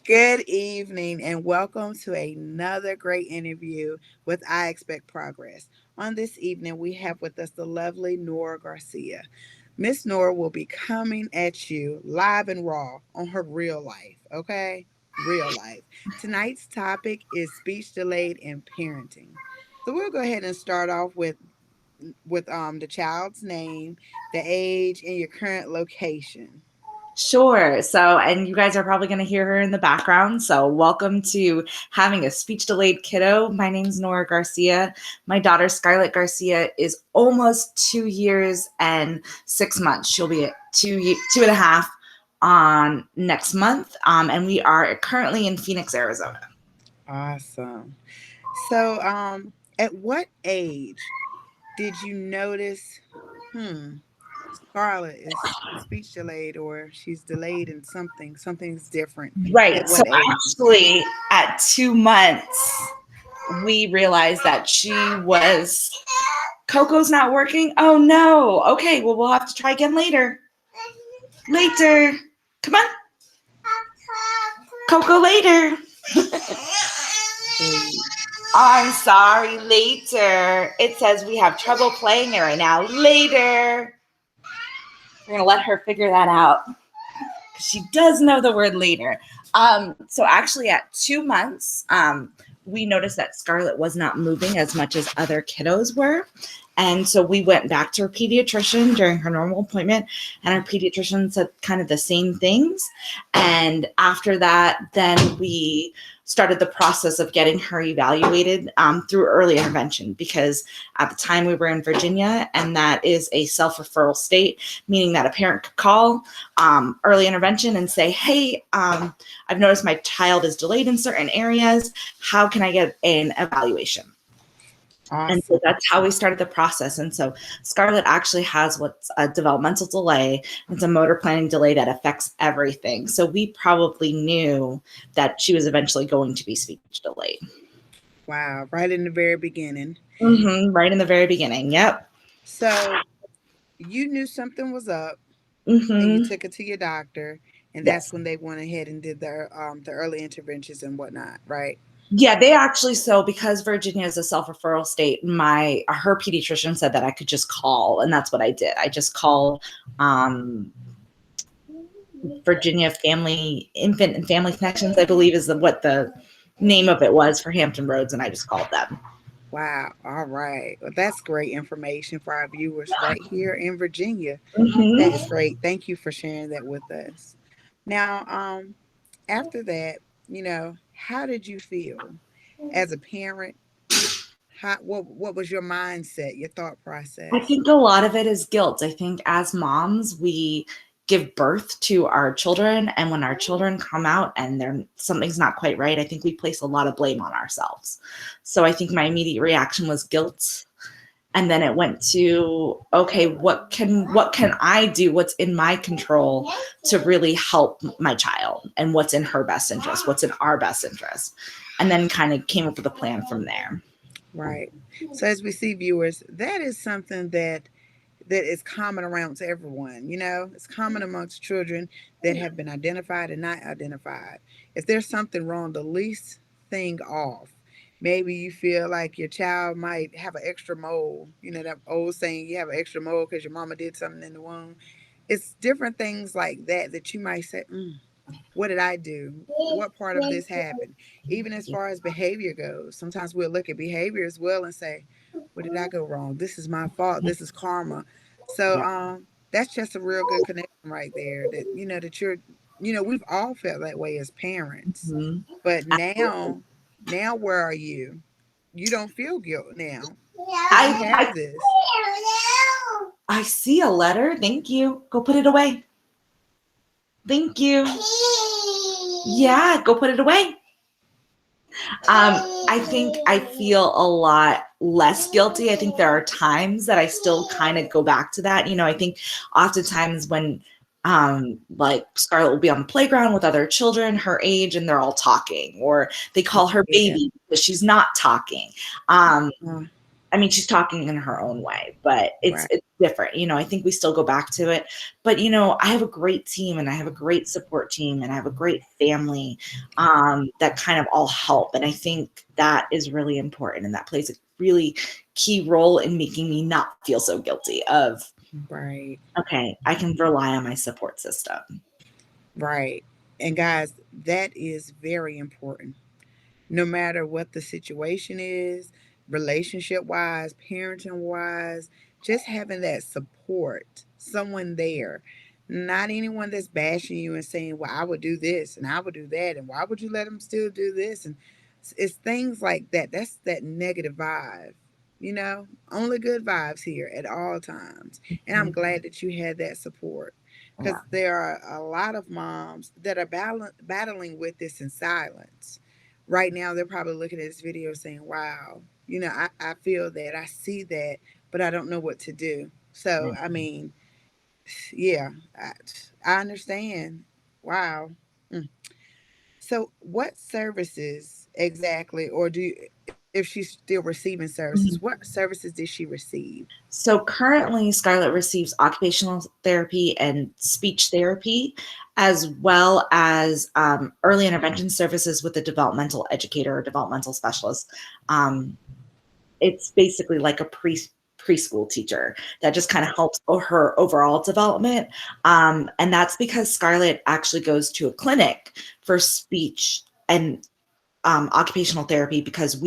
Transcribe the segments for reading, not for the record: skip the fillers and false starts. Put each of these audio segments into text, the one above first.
Good evening and welcome to another great interview with I Expect Progress. On this evening, we have with us the lovely Nora Garcia. Miss Nora will be coming at you live and raw on her real life, okay? Real life. Tonight's topic is speech delayed in parenting. So we'll go ahead and start off with the child's name, the age, and your current location. Sure. So, and you guys are probably going to hear her in the background. So, welcome to having a speech delayed kiddo. My name's Nora Garcia. My daughter, Scarlett Garcia, is almost 2 years and 6 months. She'll be at two and a half on next month. And we are currently in Phoenix, Arizona. Awesome. So, at what age did you notice, hmm, Scarlett is speech delayed or she's delayed in something, something's different? At Right. So, what age? actually, at 2 months, we realized that she was Coco's not working. Oh no. Okay, well we'll have to try again later. Later. Come on. Coco later. I'm sorry, later. It says we have trouble playing it right now. Later. We're gonna let her figure that out. She does know the word later. So actually at 2 months, we noticed that Scarlett was not moving as much as other kiddos were. And so we went back to her pediatrician during her normal appointment, and our pediatrician said kind of the same things. And after that, then we started the process of getting her evaluated through early intervention, because at the time we were in Virginia, and that is a self-referral state, meaning that a parent could call early intervention and say, hey, I've noticed my child is delayed in certain areas. How can I get an evaluation? And so Awesome. that's how we started the process. And so Scarlett actually has what's a developmental delay. It's a motor planning delay that affects everything. So we probably knew that she was eventually going to be speech delayed. Wow. Right in the very beginning. Right in the very beginning. Yep. So you knew something was up and you hmm took it to your doctor, and that's Yes. when they went ahead and did the early interventions and whatnot, right? Yeah, they actually, so because Virginia is a self-referral state, her pediatrician said that I could just call, and that's what I did. I just called um, Virginia Family Infant and Family Connections, I believe is what the name of it was for Hampton Roads, and I just called them. Wow. All right. Well, that's great information for our viewers right here in Virginia. That is hmm great. Thank you for sharing that with us. Now, after that, how did you feel as a parent? What was your mindset, your thought I process? think a lot of it is guilt. I think as moms, we give birth to our children, and when our children come out and something's not quite right, I think we place a lot of blame on ourselves. So I think my immediate reaction was guilt, and then it went to, okay, what can I do, what's in my control to really help my child, and what's in her best interest, what's in our best interest, and then kind of came up with a plan from there. Right. So as we see viewers, that is something that is common around to everyone. It's common amongst children that have been identified and not identified. If there's something wrong, the least thing off, maybe you feel like your child might have an extra mole. You know that old saying, you have an extra mole because your mama did something in the womb. It's different things like that that you might say, what did I do? What part of this happened? Even as far as behavior goes, sometimes we'll look at behavior as well and say, what did I go wrong? This is my fault. This is karma. So Yeah. that's just a real good connection right there. That that we've all felt that way as parents. Mhm. But now where are you? You don't feel guilt now because you I, I have this. I see a letter. Thank you. Go put it away. Thank you. Yeah, go put it away. I think I feel a lot less guilty. I think there are times that I still kind of go back to that. I think oftentimes when like Scarlett will be on the playground with other children her age and they're all talking, or they call her Yeah. baby because she's not talking. Um, Uh, I mean, she's talking in her own way, but Right. it's different. I think we still go back to it. But I have a great team, and I have a great support team, and I have a great family, that kind of all help. And I think that is really important, and that plays a really key role in making me not feel so guilty of, Right. okay, I can rely on my support system. Right. And guys, that is very important. No matter what the situation is, relationship wise, parenting wise, just having that support, someone there, not anyone that's bashing you and saying, well, I would do this and I would do that. And why would you let them still do this? And it's things like that. That's that negative vibe. Only good vibes here at all times. And I'm Mhm. glad that you had that support Yeah. because there are a lot of moms that are battling with this in silence. Right now, they're probably looking at this video saying, wow, I feel that, I see that, but I don't know what to do. So, I Mhm. mean, yeah, I understand. Wow. Mm. So, what services exactly, or if she's still receiving services, Mhm. what services did she receive? So currently, Scarlett receives occupational therapy and speech therapy, as well as early intervention services with a developmental educator or developmental specialist. Um, it's basically like a preschool teacher that just kind of helps her overall development. And that's because Scarlett actually goes to a clinic for speech and occupational therapy because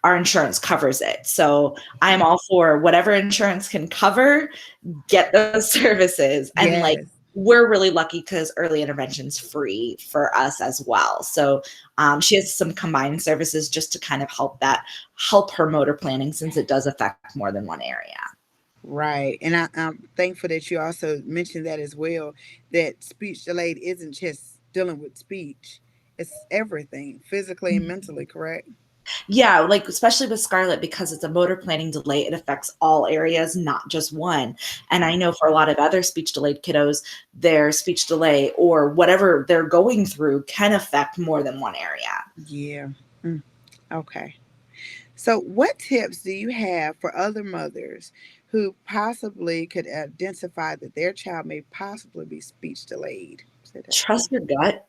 our insurance covers it. So I'm Okay. all for whatever insurance can cover, get those services. And like, Yes. we're really lucky because early intervention's free for us as well. So she has some combined services just to kind of help her motor planning, since it does affect more than one area. Right. And I'm thankful that you also mentioned that as well, that speech delayed isn't just dealing with speech, it's everything, physically and mentally, correct? Yeah, like especially with Scarlett, because it's a motor planning delay, it affects all areas, not just one. And I know for a lot of other speech delayed kiddos, their speech delay or whatever they're going through can affect more than one area. Yeah. Mm, okay. So, what tips do you have for other mothers who possibly could identify that their child may possibly be speech delayed? Say that Trust again. your gut.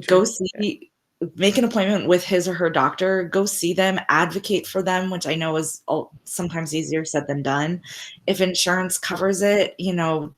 Go Trust that. see Make an appointment with his or her doctor, go see them, advocate for them, which I know is sometimes easier said than done. If insurance covers it,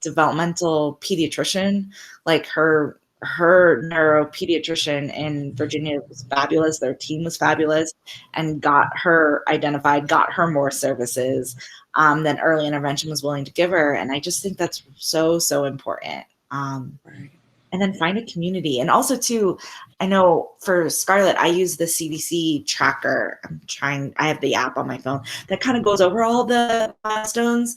developmental pediatrician, like her neuropediatrician in Virginia was fabulous. Their team was fabulous and got her identified, got her more services than early intervention was willing to give her. And I just think that's so, so important. Right. And then find a community. And also too, I know for Scarlett, I use the CDC tracker. I have the app on my phone that kind of goes over all the milestones.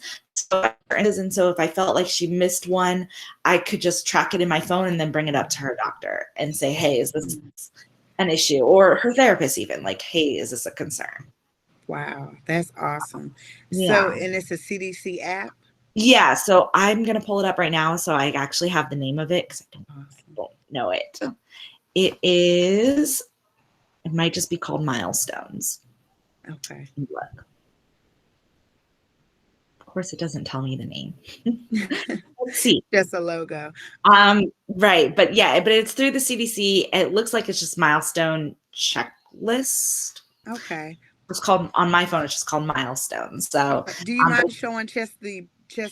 And so if I felt like she missed one, I could just track it in my phone and then bring it up to her doctor and say, hey, is this Mm. an issue? Or her therapist even, like, hey, is this a concern? Wow, that's awesome. So, Yeah. and it's a CDC app. Yeah. So I'm going to pull it up right now. So I actually have the name of it because I Awesome. don't know it. It might just be called milestones. Okay. Look, of course, it doesn't tell me the name. Let's see. Just a logo. Right, but yeah, but it's through the CDC. It looks like it's just milestone checklist. Okay. It's called on my phone. It's just called milestones. So, Okay. Do you mind but showing just the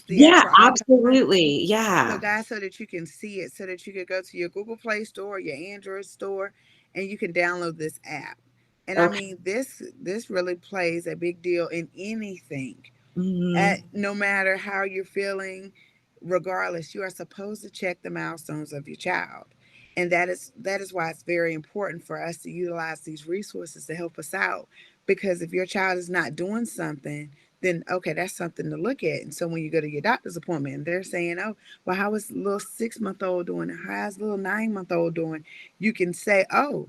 yeah, actual icon? absolutely, So yeah. guys, so that you can see it, so that you could go to your Google Play store, your Android store, and you can download this app. And I Okay. mean, this really plays a big deal in anything. Hmm. No matter how you're feeling, regardless, you are supposed to check the milestones of your child. And that is why it's very important for us to utilize these resources to help us out. Because if your child is not doing something, then okay, that's something to look at. And so when you go to your doctor's appointment and they're saying, oh, well, how is little 6 month old doing? How's little 9 month old doing? You can say, oh,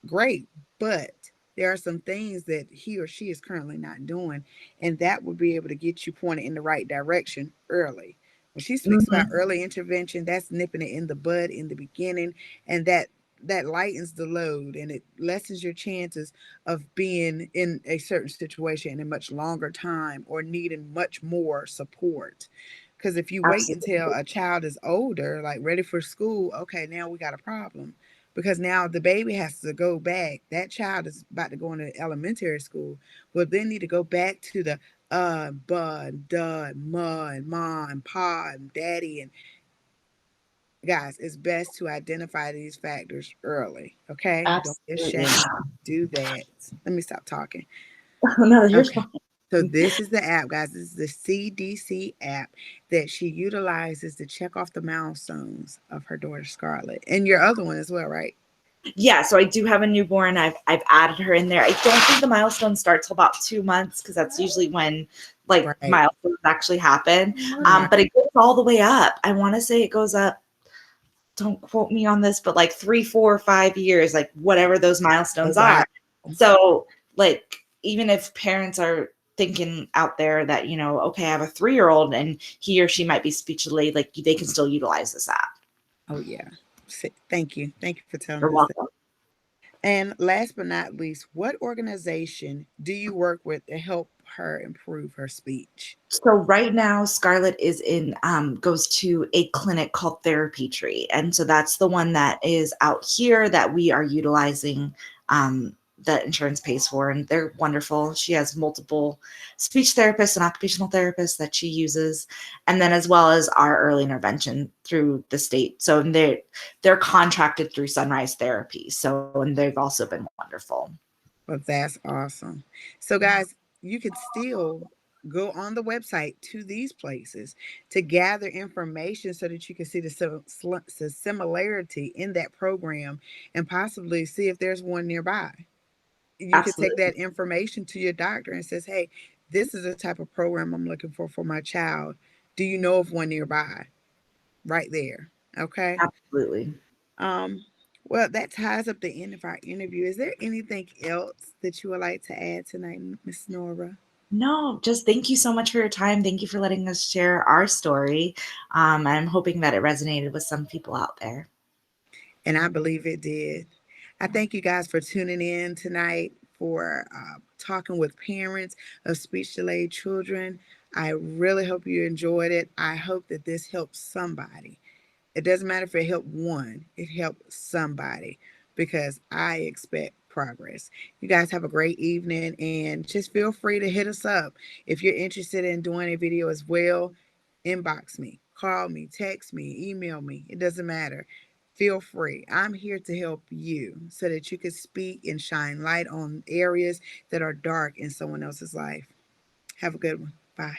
great, but there are some things that he or she is currently not doing, and that would be able to get you pointed in the right direction early. When she speaks about Hmm. early intervention, that's nipping it in the bud in the beginning, and that that lightens the load and it lessens your chances of being in a certain situation in a much longer time or needing much more support. Because if you wait until Absolutely. a child is older, like ready for school, okay, now we got a problem. Because now the baby has to go back. That child is about to go into elementary school. Well, they need to go back to the bud, dud, mud, ma, and pa, and daddy. And guys, it's best to identify these factors early. Okay, don't be Absolutely. ashamed. Do that. Let me stop talking. No, you're Okay. fine. So this is the app, guys. This is the CDC app that she utilizes to check off the milestones of her daughter Scarlett, and your other one as well, right? Yeah, so I do have a newborn. I've added her in there. I don't think the milestone starts till about 2 months because that's usually when like Right. milestones actually happen. Right. But it goes all the way up. I want to say it goes up. Don't quote me on this, but like 3, 4, 5 years, like whatever those Oh milestones wow. are. So like even if parents are thinking out there that okay, I have a 3-year-old and he or she might be speech delayed, like they can still utilize this app. Oh yeah. Thank you. Thank you for telling You're us that. welcome. And last but not least, what organization do you work with to help her improve her speech? So right now, Scarlett is in goes to a clinic called Therapy Tree, and so that's the one that is out here that we are utilizing. That insurance pays for, and they're wonderful. She has multiple speech therapists and occupational therapists that she uses, and then as well as our early intervention through the state. So they're contracted through Sunrise Therapy. So and they've also been wonderful. Well, that's awesome. So, guys, you could still go on the website to these places to gather information so that you can see the similarity in that program and possibly see if there's one nearby. You could take Absolutely. that information to your doctor and says, "Hey, this is the type of program I'm looking for my child. Do you know of one nearby?" Right there. Okay. Absolutely. Um, well, that ties up the end of our interview. Is there anything else that you would like to add tonight, Miss Nora? No, just thank you so much for your time. Thank you for letting us share our story. I'm hoping that it resonated with some people out there. And I believe it did. I thank you guys for tuning in tonight for talking with parents of speech delayed children. I really hope you enjoyed it. I hope that this helps somebody. It doesn't matter if it helped one, it helped somebody because I expect progress. You guys have a great evening and just feel free to hit us up. If you're interested in doing a video as well, inbox me, call me, text me, email me. It doesn't matter. Feel free. I'm here to help you so that you can speak and shine light on areas that are dark in someone else's life. Have a good one. Bye.